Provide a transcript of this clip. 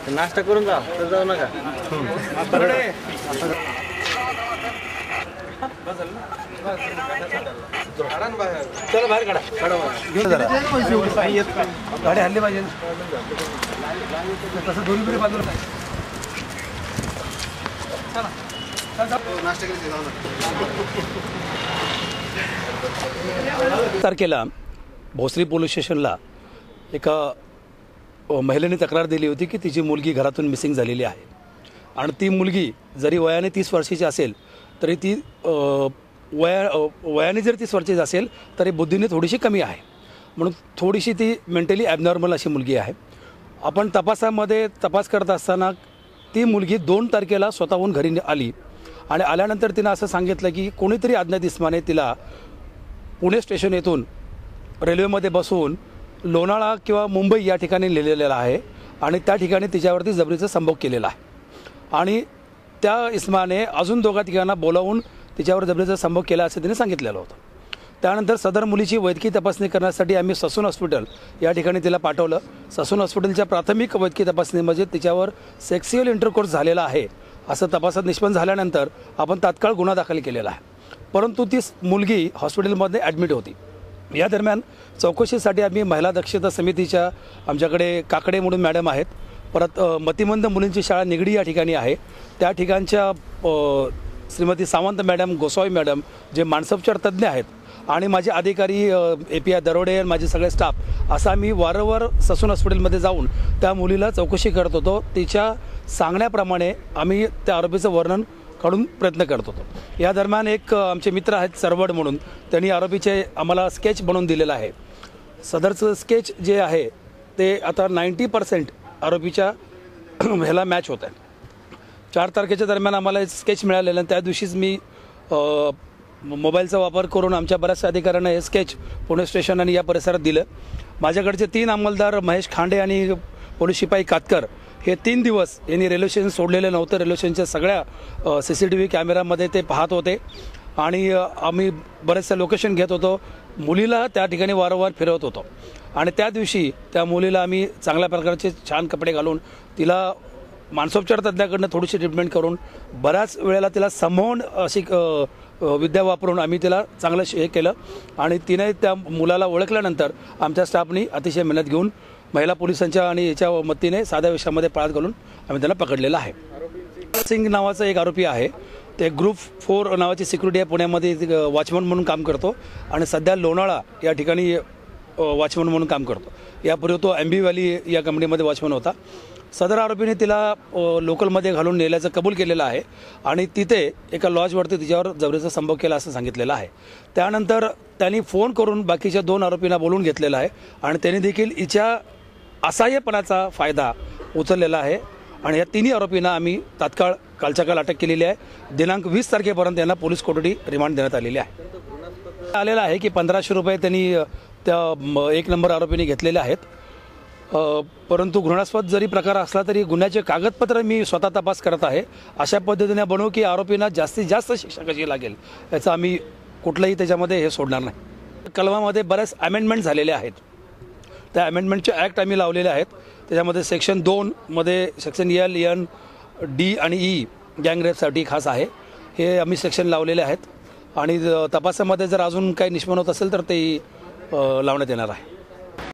नाश्ता करून जा, तर जाऊ नका. चला बाहेर काढा. गाडी हल्ली पाहिजे तसं दोन्ही पिढी बाजूला तारखेला भोसरी पोलीस स्टेशनला एका महिलेने तक्रार दिली होती की तिची मुलगी घरातून मिसिंग झालेली आहे आणि ती मुलगी जरी वयाने 30 वर्षाची असेल तरी ती वयाने जर 30 वर्षाची असेल तरी बुद्धीने थोडीशी कमी आहे, म्हणून थोडीशी ती मेंटली ॲबनॉर्मल अशी मुलगी आहे. आपण तपास करत असताना ती मुलगी 2 तारखेला स्वतःहून घरी आली आणि आल्यानंतर तिनं असं सांगितलं की कोणीतरी अज्ञात इस्माने तिला पुणे स्टेशन येथून रेल्वेमध्ये बसवून लोणाळा किंवा मुंबई या ठिकाणी नेलेलं आहे आणि त्या ठिकाणी तिच्यावरती जबरीचा संभोग केलेला आहे आणि त्या इस्माने अजून 2 ठिकाणांना बोलावून तिच्यावर जबरीचा संभोग केला असं तिने सांगितलेलं होतं. त्यानंतर सदर मुलीची वैद्यकीय तपासणी करण्यासाठी आम्ही ससून हॉस्पिटल या ठिकाणी तिला पाठवलं. ससून हॉस्पिटलच्या प्राथमिक वैद्यकीय तपासणीमध्ये तिच्यावर सेक्स्युअल इंटरकोर्स झालेला आहे असं तपासात निष्पन्न झाल्यानंतर आपण तात्काळ गुन्हा दाखल केलेला आहे. परंतु ती मुलगी हॉस्पिटलमध्ये ॲडमिट होती. या दरम्यान चौकशीसाठी आम्ही महिला दक्षता समितीच्या आमच्याकडे काकडे म्हणून मॅडम आहेत, परत मतिमंद मुलींची शाळा निगडी या ठिकाणी आहे, त्या ठिकाणच्या श्रीमती सावंत मॅडम, गोसावी मॅडम जे मानसोपचार तज्ज्ञ आहेत आणि माझे अधिकारी API दरोडे आणि माझे सगळे स्टाफ असं आम्ही वारंवार ससून हॉस्पिटलमध्ये जाऊन त्या मुलीला चौकशी करत होतो. तिच्या सांगण्याप्रमाणे आम्ही त्या आरोपीचं वर्णन काढून प्रयत्न करत होतो. या दरम्यान एक आमचे मित्र आहेत सरवड म्हणून, त्यांनी आरोपीचे आम्हाला स्केच बनवून दिलेलं आहे. सदरचं स्केच जे आहे ते आता 90% आरोपीच्या ह्याला मॅच होत आहे. 4 तारखेच्या दरम्यान आम्हाला स्केच मिळालेलं आणि त्या दिवशीच मी मोबाईलचा वापर करून आमच्या बऱ्याचशा अधिकाऱ्यांना हे स्केच पुणे स्टेशन आणि या परिसरात दिलं. माझ्याकडचे 3 अंमलदार महेश खांडे आणि पोलीस शिपाई कातकर हे 3 दिवस यांनी रेल्वे स्टेशन सोडलेलं नव्हतं. रेल्वे स्टेशनच्या सगळ्या CCTV कॅमेरामध्ये ते पाहत होते आणि आम्ही बरेचसे लोकेशन घेत होतो. मुलीला त्या ठिकाणी वारंवार फिरवत होतो आणि त्या दिवशी त्या मुलीला आम्ही चांगल्या प्रकारचे छान कपडे घालून तिला मानसोपचार तज्ज्ञाकडनं थोडीशी ट्रीटमेंट करून बऱ्याच वेळेला तिला समोन अशी विद्या वापरून आम्ही तिला चांगलं हे केलं आणि तिने त्या मुलाला ओळखल्यानंतर आमच्या स्टाफनी अतिशय मेहनत घेऊन महिला पोलिसांच्या आणि याच्या मदतीने साध्या विषयामध्ये पळात घालून आम्ही त्यांना पकडलेलं आहे. सिंग नावाचा एक आरोपी आहे, ते ग्रुप 4 नावाची सिक्युरिटी आहे, पुण्यामध्ये वॉचमन म्हणून काम करतो आणि सध्या लोणाळा या ठिकाणी वॉचमन म्हणून काम करतो. यापूर्वी तो MB व्हॅली या कंपनीमध्ये वॉचमन होता. सदर आरोपीने तिला लोकलमध्ये घालून नेल्याचं कबूल केलेलं आहे आणि तिथे एका लॉजवरती तिच्यावर जबरीचा संभोग केला असं सांगितलेलं आहे. त्यानंतर त्यांनी फोन करून बाकीच्या 2 आरोपींना बोलवून घेतलेला आहे आणि त्यांनी देखील हिच्या असहाय्यपणाचा फायदा उचललेला आहे आणि या 3 आरोपींना आम्ही तात्काळ कालच्या काल अटक केलेली आहे. दिनांक 20 तारखेपर्यंत त्यांना पोलीस कोठडी रिमांड देण्यात आलेली आहे. आलेला आहे की 1500 रुपये त्यांनी त्या 1 नंबर आरोपींनी घेतलेले आहेत. परंतु घृणास्पद जरी प्रकार असला तरी गुन्ह्याचे कागदपत्र मी स्वतः तपास करत आहे. अशा पद्धतीने बनवू की आरोपींना जास्तीत जास्त शिक्षा कशी लागेल याचं आम्ही कुठलंही त्याच्यामध्ये हे सोडणार नाही. कलमामध्ये बऱ्याच अमेंडमेंट झालेले आहेत. त्या अमेंडमेंटचे ॲक्ट आम्ही लावलेले आहेत. त्याच्यामध्ये सेक्शन 2 मध्ये सेक्शन L, N, D आणि E गँगरेपसाठी खास आहे, हे आम्ही सेक्शन लावलेले आहेत आणि तपासामध्ये जर अजून काही निष्पन्न होत असेल तर ते लावण्यात येणार आहे.